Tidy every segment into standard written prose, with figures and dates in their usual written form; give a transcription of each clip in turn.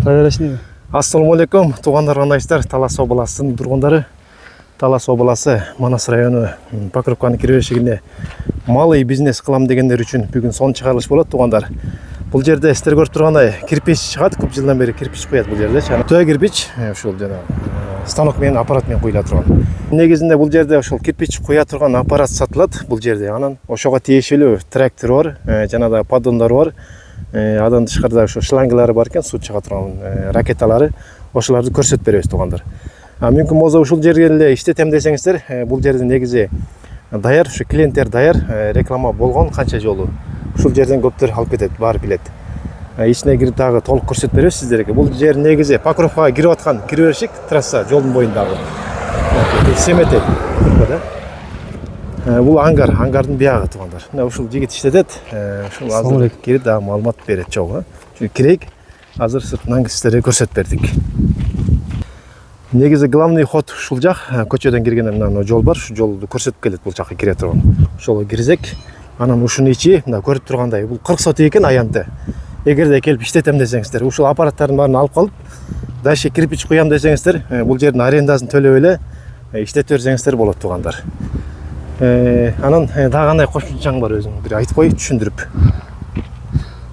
Проверочный. Ассаламу алейкум, туғандар қандайсыздар? Талас обласының тұрғындары. Талас обласы Манас районы Покровканың кіреберішігінде малый бизнес қылам дегендер үшін бүгін сон шығарылыш болады туғандар. Бұл жерде сіздер көріп тұрғандай кирпич шығады, көп жылдан бері кирпич қояды бұл жерде. Туа кирпич, ошол жана станокмен, аппаратмен қойыла тұрған. Негізінде бұл жерде ошол кирпич қоя тұрған аппарат сатылады бұл жерде. Анан ошоға тиешелүү трактор бар, жанагы поддондар бар. Адан тышкарда ошо шлангылары бар экен, суу чыга турган ракеталары, ошолорду көрсөтүп беребиз тугандар. Мүмкүн болсо ушул жерге эле иштетем десеңиздер, бул жерде негизи даяр, ушу клиенттер даяр, реклама болгон канча жолу. Ушул жерден көптөр алып кетет, барып билет. Ичине кирип дагы толук көрсөтүп беребиз сиздерге. Бул жер негизи Покровкага кирип аткан киреберишик трасса жолдун боюндагы. Семетек. Бул ангардын биягы тугандар. Ушул жигит иштетет. Ушул азыр кирип дагы маалымат берет чогуу. Кирейик. Азыр сыртынан сиздерге көрсөтүп бердик. Негизи главный ход ушул жак. Көчөдөн киргенде мына жол бар. Ушул жолду көрсөтүп келет бул жакка кире турган. Ошого кирсек, анан ушунун ичи мына көрүп тургандай бул 40 сотик экен аянты. Эгерде келип иштетем десеңиздер, ушул аппараттардын баарын алып калып, дальше кирпич куям десеңиздер, бул жердин арендасын төлөп эле иштетип берсеңиздер болот тугандар. Анан дагы кандай кошумчаң бар өзүң бир айтып кой, түшүндүрүп.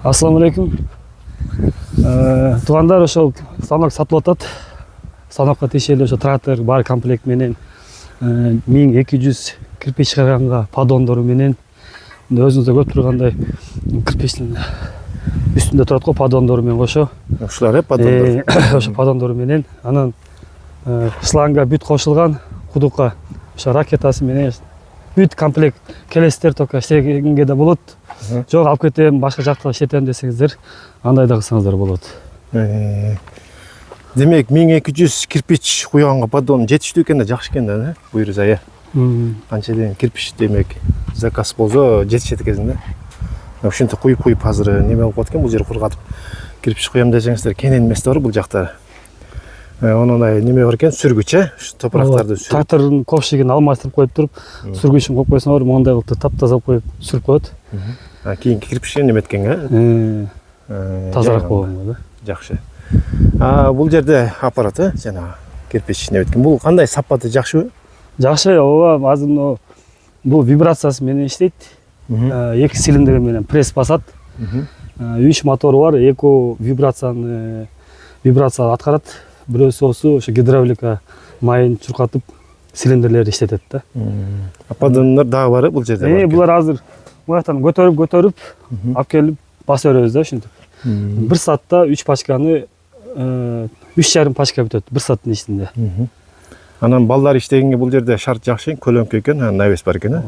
Ассаламу алейкум. Тугандар, ошол станок сатылып атат. Станокко тиешелүү ошо трактор бар комплект менен 1200 кирпич чыгарганга поддондору менен өзүңүздөр көрүп тургандай кирпичтин үстүндө турат го поддондору менен кошо. Ушулар поддондор. Ошо поддондору менен анан шланга бүт кошулган, кудукка ошо ракетасы менен бүт комплект келесиздер только иштегенге да болот. Жок алып кетем, башка жакта иштетем десеңиздер, андай да кылсаңыздар болот. Демек 1200 кирпич куйганга поддон жетиштүү экен да, жакшы экен да, буйруза э. Канча деген кирпич демек заказ болсо жетишет экен да. Ушинтип куюп азыр неме болуп аткан, бул жер кургатып кирпич куям десеңиздер, кенен эмес да бар бул жакта. Онундай неме бар экен, сүргүч э, топурактарды сүрүп. Трактордун ковшигин алмаштырып коюп туруп, сүргүчүн коюп койсоңор, мондай кылып таптаза коюп сүрүп коет. Кийинки кирпичке неметкен тазараак болгон да. Жакшы. Бул жерде аппарат жана кирпич неметкен. Бул кандай сапаты жакшыбы? Жакшы, ооба, азыр бул вибрациясы менен иштейт. 2 цилиндр менен пресс басат. 3 мотору бар, 2 вибрация аткарат. Бирөөсү ошо гидравлика майын чуркатып цилиндрлерди иштетет да. Поддондар дагы бар бул жерде. Булар азыр мынтан көтөрүп алып келип басып беребиз да ушинтип. 1 саатта 3 пачканы 3,5 пачка бүтөт 1 сааттын ичинде. Анан балдар иштегенге бул жерде шарт жакшы экен, көлөңкө экен, навес бар экен.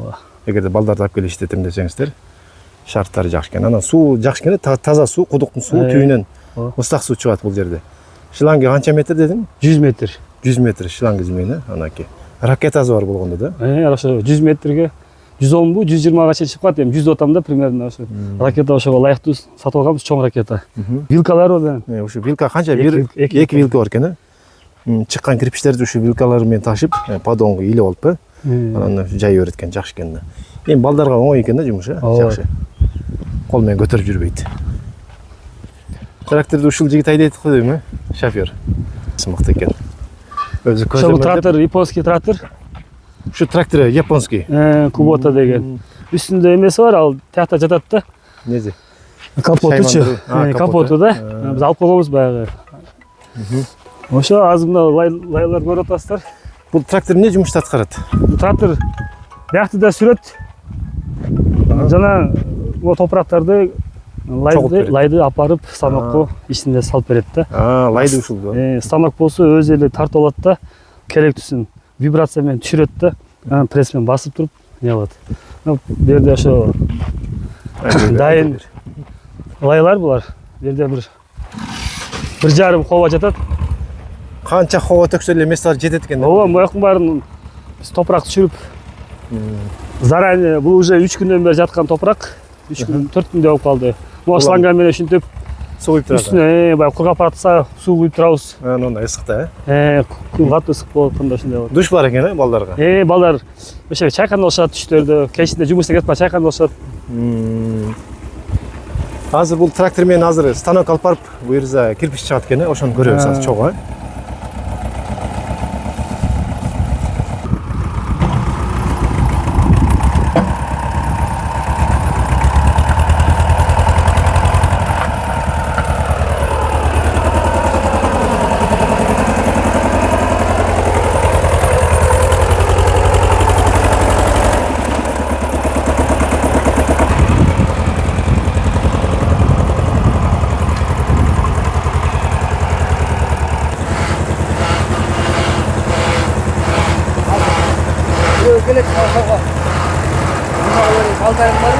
Эгерде балдарды алып келип иштетем десеңиздер, шарттары жакшы экен. Анан суу жакшы экен, таза суу, кудуктун суу түбүнөн ыстак суу чыгат бул жерде. Шланги канча метр дедиң? 100 метр. 100 метр шланги менен, анаки. Ракетасы бар болгондо да. Ошо 100 метрге 110 бу 120га чейин чыгып калат. Эми 100 атам да примерно ошо. Ракета ошого ылайыктуу сатып алганбыз, чоң ракета. Вилкалар бар. Ошо вилка канча? 2 вилка бар экен. Чыккан кирпичтерди ушу вилкалар менен ташып, поддонго илип алып, анан жайып берет экен, жакшы экен да. Эми балдарга оңой экен да жумуш, жакшы. Кол менен көтөрүп жүрбөйт. Тракторду ушул жигит айдайт го дейм, шофер. Мыкты экен. Өзү көзөмөлдөп. Ушул трактор японский трактор. Ушу трактор японский. Кубота деген. Үстүндө эмеси бар, ал тиякта жатат да. Незе? Капотучу. Капоту да. Биз алып койгонбуз баягы. Ошо азыр мына лайлар көрүп атасыздар. Бул трактор эмне жумушту аткарат? Трактор биякты да сүрөт. Жана бул топурактарды лайды апарып станокко ичинде салып берет да. Лайды ушул. Станок болсо өзү эле тартып алат да, керектүүсүн вибрация менен түшүрөт да, анан пресс менен басып туруп не алат. Бу жерде ошо дайын лайлар булар. Бу жерде бир жарым кова жатат. Канча кова төксө эле эмеси бар жетет экен. Ооба, буяктын баарын биз топурак түшүрүп заранее, бул уже 3 күндөн бери жаткан топурак, 3 күн 4 күндө болуп калды. Бул шланга менен ушинтип суу куюп турат. Үстүнө баягы кургап баратса суу куюп турабыз. Анан ысык да, Катуу ысык болуп атканда ушундай болот. Душ бар экен, балдарга. Балдар ошо чайканып алышат түштөрдө, кечинде жумуштан кетип чайканып алышат. Азыр бул трактор менен азыр станок алып барып, буерда кирпич чыгат экен, ошону көрөбүз азыр чогуу. Gelip kalkaka. Bunları kaldırın var.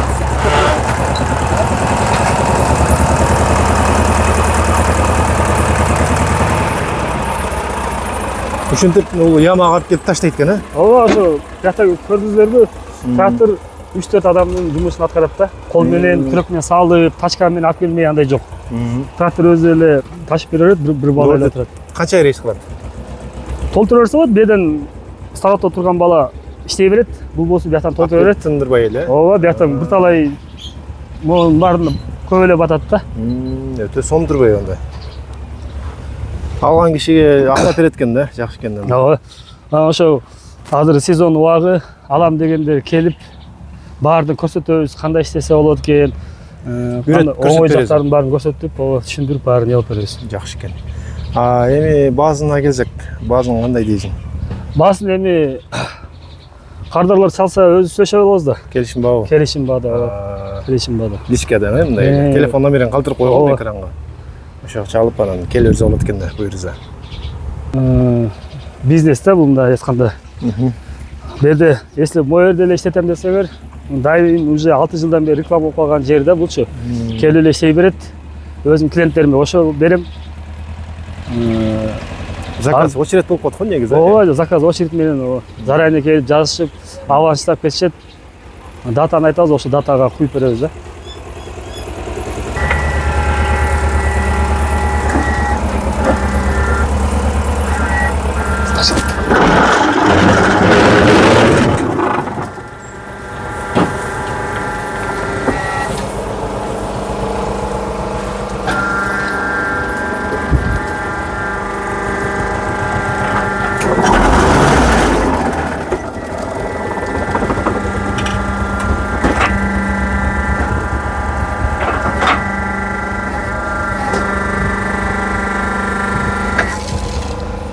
Ушинтип бул яма агып келип таштайт экен, э? Ооба, ошо жакта көрдүңүздөрбү? Трактор 3-4 адамдын жумушун аткарат да. Кол менен, күрөк менен салдып, тачка менен алып келмей андай жок. Трактор өзү эле ташып бере берет, бир бала эле турат. Канча рейс кылат? Толтура берсе болот, беден ставокто турган бала иштей берет, бул болсо бияктан толтура берет. Тындырбай эле. Ооба, бияктан бир талай монун баарын көп эле батат да. Өтө сомдурбай анда. Алган кишиге акча берет экен да, жакшы экен. Ооба. Ошо азыр сезон убагы, алам дегендер келип баарын көрсөтөбүз, кандай иштесе болот экен. Оңой жактарын баарын көрсөтүп, түшүндүрүп баарын алып беребиз. Жакшы экен. Эми баазына келсек, баазын кандай дейсиң? Баасын эми кардарлар салса өзү сөйлөшө алабыз да. Келишим барбы? Келишим бар да. Келишим бар да. Дискада мындай телефон номерин калтырып койгон экранга. Ошо чалып анан келе берсе болот экен да, буйрса. Бизнесте бул мындай айтканда. Берде, если моерде эле иштетем десеңер, дайым уже 6 жылдан бери реклама кылып калган жер да булчу. Келип эле иштей берет. Өзүм клиенттериме ошо берем. Заказ очередь болуп калат негизи. Ооба, заказ очередь менен заранее келип жазышып, аванстап кетишет. Датаны айтабыз, ошо датага куюп беребиз да.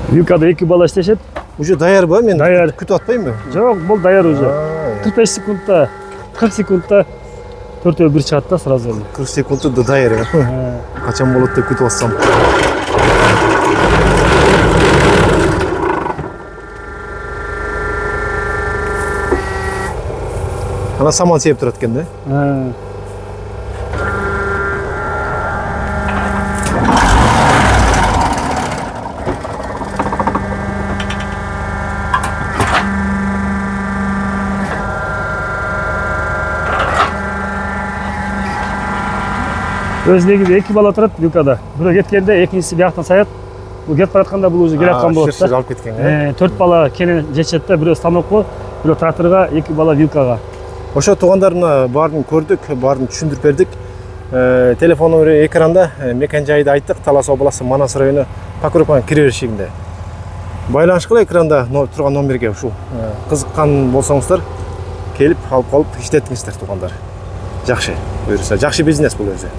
Вилкада 2 бала иштешет. Уже даярбы? Мен Даяр. күтүп атпаймынбы? Жок, бул даяр уже. 45 секундта, 40 секундта 4-1 чыгат да сразу эле. 40 секундда даяр. Качан болот деп күтүп атсам. Ана саман сеп турат экен да. Өз негизинде 2 бала турат вилкада. Бирөө кеткенде экинчиси бияктан саят. Бул кетип баратканда бул уже келаткан болот да. Алып кеткен. 4 бала кенен жетишет да, бирөө станокко, бирөө тракторга, 2 бала вилкага. Ошо туугандарына баарын көрдүк, баарын түшүндүрүп бердик. Телефон номери экранда, мекен жайды айттык. Талас областы Манас району Покровканын кире беришигинде. Байланышкыла экранда турган номерге ушул. Кызыккан болсоңуздар, келип алып калып иштетиңиздер туугандар. Жакшы, буюрса, жакшы бизнес бул өзү.